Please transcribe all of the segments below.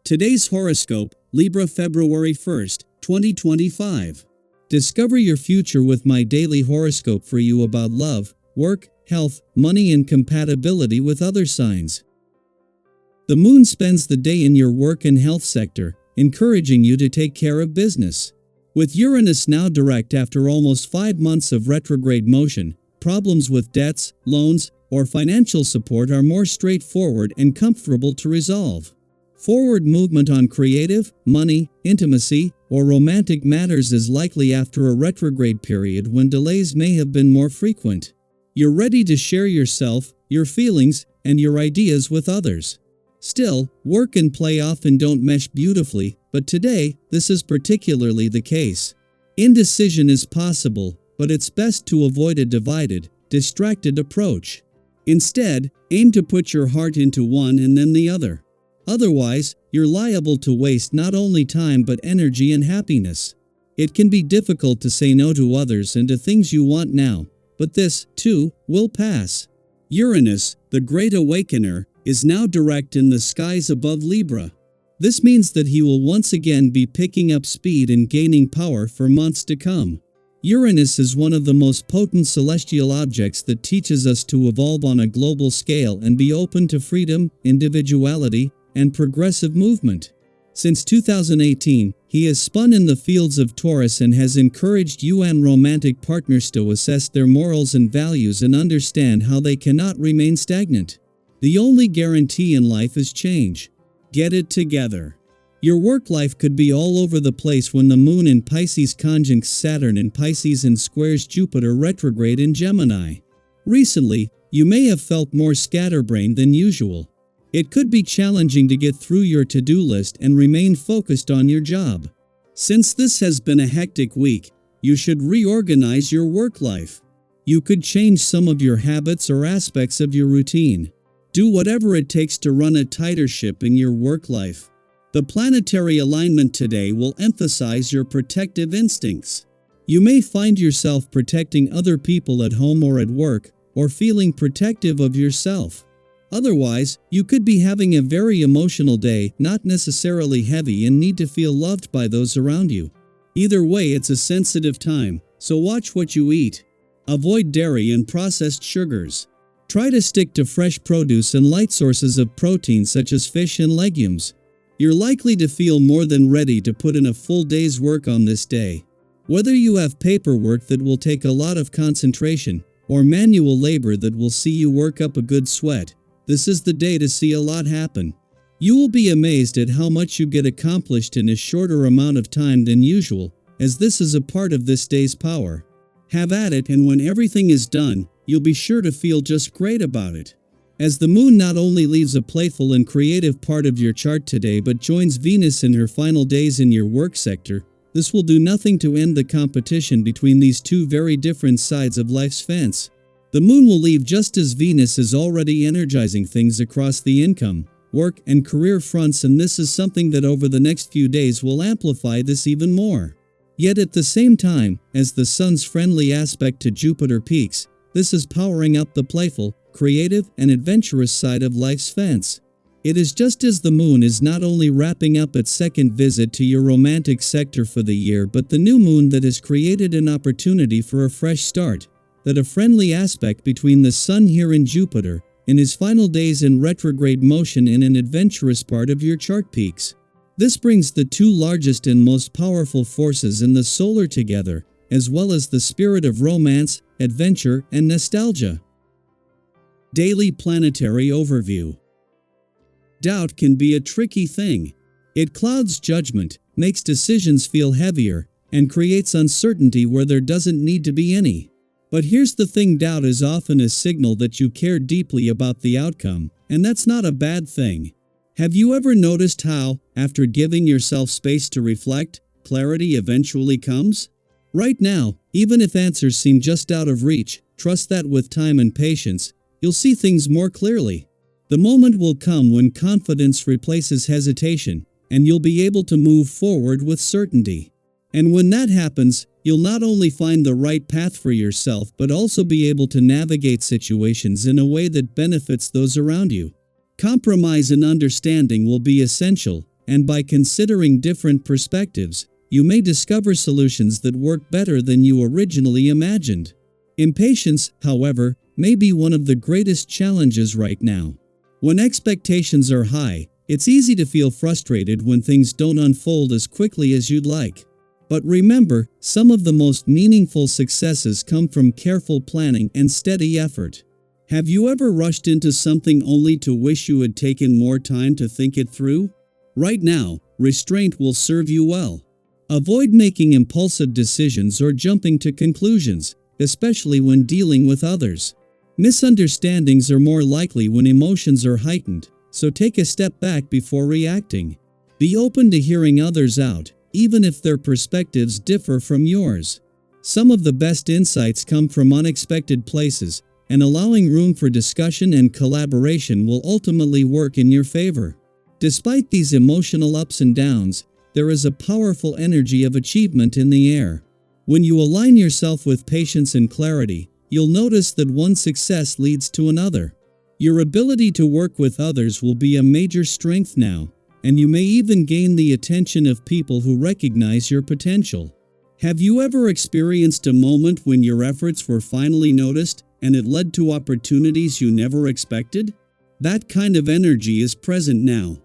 Today's horoscope, Libra February 1st, 2025. Discover your future with my daily horoscope for you about love, work, health, money and compatibility with other signs. The moon spends the day in your work and health sector, encouraging you to take care of business. With Uranus now direct after almost 5 months of retrograde motion, problems with debts, loans, or financial support are more straightforward and comfortable to resolve. Forward movement on creative, money, intimacy, or romantic matters is likely after a retrograde period when delays may have been more frequent. You're ready to share yourself, your feelings, and your ideas with others. Still, work and play often don't mesh beautifully, but today, this is particularly the case. Indecision is possible, but it's best to avoid a divided, distracted approach. Instead, aim to put your heart into one and then the other. Otherwise, you're liable to waste not only time but energy and happiness. It can be difficult to say no to others and to things you want now, but this, too, will pass. Uranus, the Great Awakener, is now direct in the skies above Libra. This means that he will once again be picking up speed and gaining power for months to come. Uranus is one of the most potent celestial objects that teaches us to evolve on a global scale and be open to freedom, individuality, and progressive movement. Since 2018, he has spun in the fields of Taurus and has encouraged you and romantic partners to assess their morals and values and understand how they cannot remain stagnant. The only guarantee in life is change. Get it together. Your work life could be all over the place when the moon in Pisces conjuncts Saturn in Pisces and squares Jupiter retrograde in Gemini. Recently, you may have felt more scatterbrained than usual. It could be challenging to get through your to-do list and remain focused on your job. Since this has been a hectic week, you should reorganize your work life. You could change some of your habits or aspects of your routine. Do whatever it takes to run a tighter ship in your work life. The planetary alignment today will emphasize your protective instincts. You may find yourself protecting other people at home or at work, or feeling protective of yourself. Otherwise, you could be having a very emotional day, not necessarily heavy, and need to feel loved by those around you. Either way, it's a sensitive time, so watch what you eat. Avoid dairy and processed sugars. Try to stick to fresh produce and light sources of protein such as fish and legumes. You're likely to feel more than ready to put in a full day's work on this day. Whether you have paperwork that will take a lot of concentration, or manual labor that will see you work up a good sweat, this is the day to see a lot happen. You will be amazed at how much you get accomplished in a shorter amount of time than usual, as this is a part of this day's power. Have at it, and when everything is done, you'll be sure to feel just great about it. As the moon not only leaves a playful and creative part of your chart today but joins Venus in her final days in your work sector, this will do nothing to end the competition between these two very different sides of life's fence. The moon will leave just as Venus is already energizing things across the income, work, and career fronts, and this is something that over the next few days will amplify this even more. Yet at the same time, as the sun's friendly aspect to Jupiter peaks, this is powering up the playful, creative, and adventurous side of life's fence. It is just as the moon is not only wrapping up its second visit to your romantic sector for the year, but the new moon that has created an opportunity for a fresh start. That a friendly aspect between the Sun here in Jupiter, in his final days in retrograde motion in an adventurous part of your chart peaks. This brings the two largest and most powerful forces in the solar together, as well as the spirit of romance, adventure, and nostalgia. Daily Planetary Overview. Doubt can be a tricky thing. It clouds judgment, makes decisions feel heavier, and creates uncertainty where there doesn't need to be any. But here's the thing, doubt is often a signal that you care deeply about the outcome, and that's not a bad thing. Have you ever noticed how, after giving yourself space to reflect, clarity eventually comes? Right now, even if answers seem just out of reach, trust that with time and patience, you'll see things more clearly. The moment will come when confidence replaces hesitation, and you'll be able to move forward with certainty. And when that happens, you'll not only find the right path for yourself but also be able to navigate situations in a way that benefits those around you. Compromise and understanding will be essential, and by considering different perspectives, you may discover solutions that work better than you originally imagined. Impatience, however, may be one of the greatest challenges right now. When expectations are high, it's easy to feel frustrated when things don't unfold as quickly as you'd like. But remember, some of the most meaningful successes come from careful planning and steady effort. Have you ever rushed into something only to wish you had taken more time to think it through? Right now, restraint will serve you well. Avoid making impulsive decisions or jumping to conclusions, especially when dealing with others. Misunderstandings are more likely when emotions are heightened, so take a step back before reacting. Be open to hearing others out, even if their perspectives differ from yours. Some of the best insights come from unexpected places, and allowing room for discussion and collaboration will ultimately work in your favor. Despite these emotional ups and downs, there is a powerful energy of achievement in the air. When you align yourself with patience and clarity, you'll notice that one success leads to another. Your ability to work with others will be a major strength now, and you may even gain the attention of people who recognize your potential. Have you ever experienced a moment when your efforts were finally noticed, and it led to opportunities you never expected? That kind of energy is present now.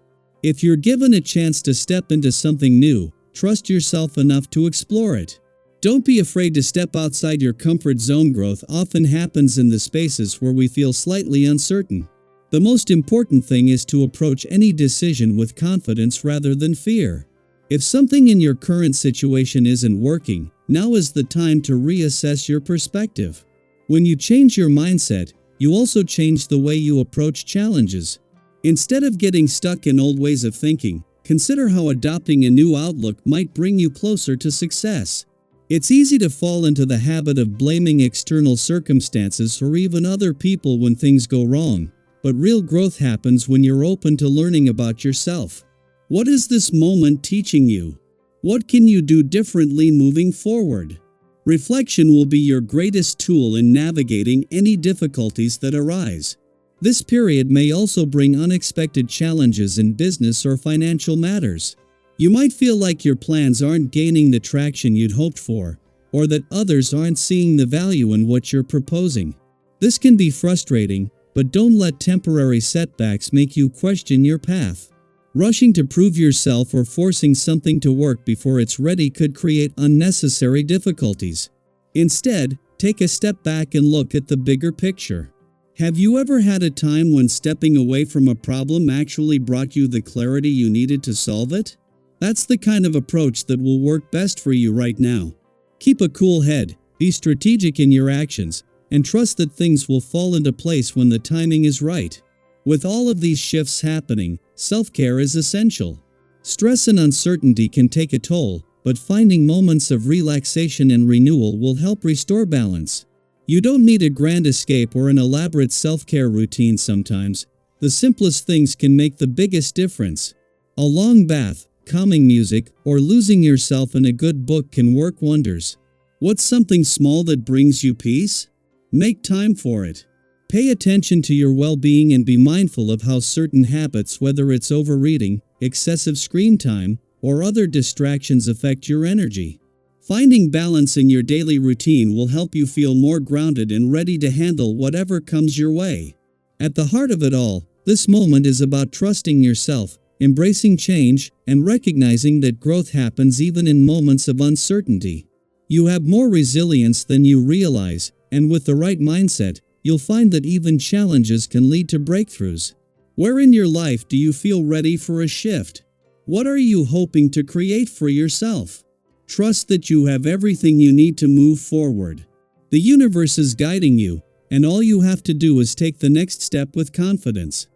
If you're given a chance to step into something new, trust yourself enough to explore it. Don't be afraid to step outside your comfort zone. Growth often happens in the spaces where we feel slightly uncertain. The most important thing is to approach any decision with confidence rather than fear. If something in your current situation isn't working, now is the time to reassess your perspective. When you change your mindset, you also change the way you approach challenges. Instead of getting stuck in old ways of thinking, consider how adopting a new outlook might bring you closer to success. It's easy to fall into the habit of blaming external circumstances or even other people when things go wrong, but real growth happens when you're open to learning about yourself. What is this moment teaching you? What can you do differently moving forward? Reflection will be your greatest tool in navigating any difficulties that arise. This period may also bring unexpected challenges in business or financial matters. You might feel like your plans aren't gaining the traction you'd hoped for, or that others aren't seeing the value in what you're proposing. This can be frustrating, but don't let temporary setbacks make you question your path. Rushing to prove yourself or forcing something to work before it's ready could create unnecessary difficulties. Instead, take a step back and look at the bigger picture. Have you ever had a time when stepping away from a problem actually brought you the clarity you needed to solve it? That's the kind of approach that will work best for you right now. Keep a cool head, be strategic in your actions, and trust that things will fall into place when the timing is right. With all of these shifts happening, self-care is essential. Stress and uncertainty can take a toll, but finding moments of relaxation and renewal will help restore balance. You don't need a grand escape or an elaborate self-care routine sometimes. The simplest things can make the biggest difference. A long bath, calming music, or losing yourself in a good book can work wonders. What's something small that brings you peace? Make time for it. Pay attention to your well-being and be mindful of how certain habits, whether it's overeating, excessive screen time, or other distractions, affect your energy. Finding balance in your daily routine will help you feel more grounded and ready to handle whatever comes your way. At the heart of it all, this moment is about trusting yourself, embracing change, and recognizing that growth happens even in moments of uncertainty. You have more resilience than you realize, and with the right mindset, you'll find that even challenges can lead to breakthroughs. Where in your life do you feel ready for a shift? What are you hoping to create for yourself? Trust that you have everything you need to move forward. The universe is guiding you, and all you have to do is take the next step with confidence.